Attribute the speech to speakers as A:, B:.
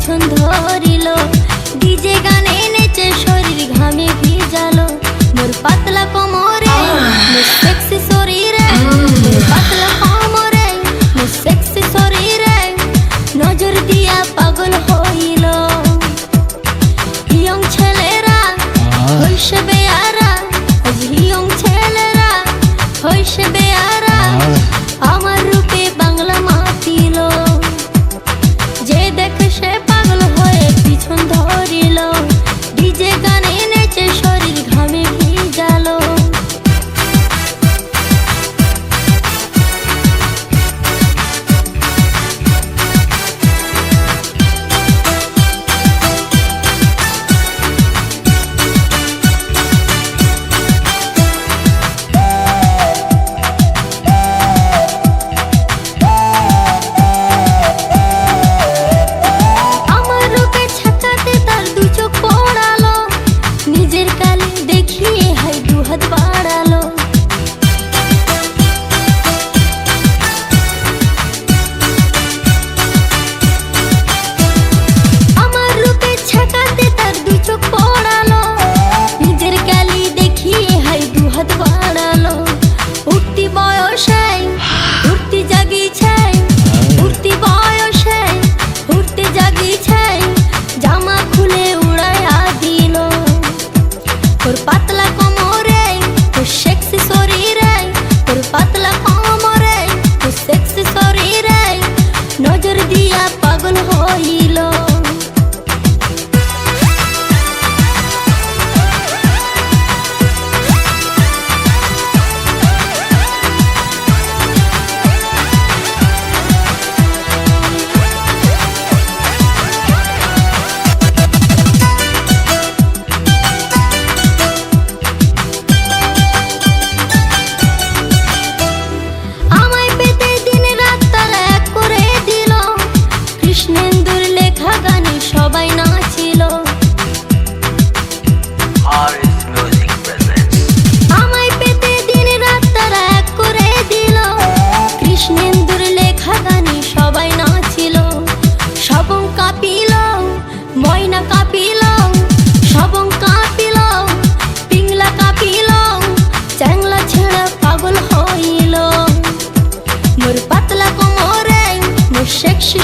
A: পিছন ধরিল ডিজে গানে নেচে শরীর ঘামে ভিজালো মোর পাতলা কোমরে মোর সেক্সি শরীরে মোর পাতলা কোমরে মোর সেক্সি শরীরে নজর দিয়া পাগল হইল ইয়ং ছেলেরা হইছে বেয়ারা ইয়ং ছেলেরা হইছে বেয়ারা আমার রূপে বাংলা মাতিল যে দেখে সে পাগল হয়ে পিছন ধরিল ডিজে গানে নেচে শরীর ঘামে ভিজালো নজর দিয়া পাগল হইল সবাই নাচিল আমায় পেতে দিন রাত তারা এক করে দিল কৃষ্ণেন্দুর লেখা গানে সবাই নাচিল সবং কাঁপিল ময়না কাঁপিল সবং কাঁপিল পিংলা কাঁপিল চ্যাংলা ছেঁড়া পাগল হইল মোর পাতলা কোমরে মোর সেক্সি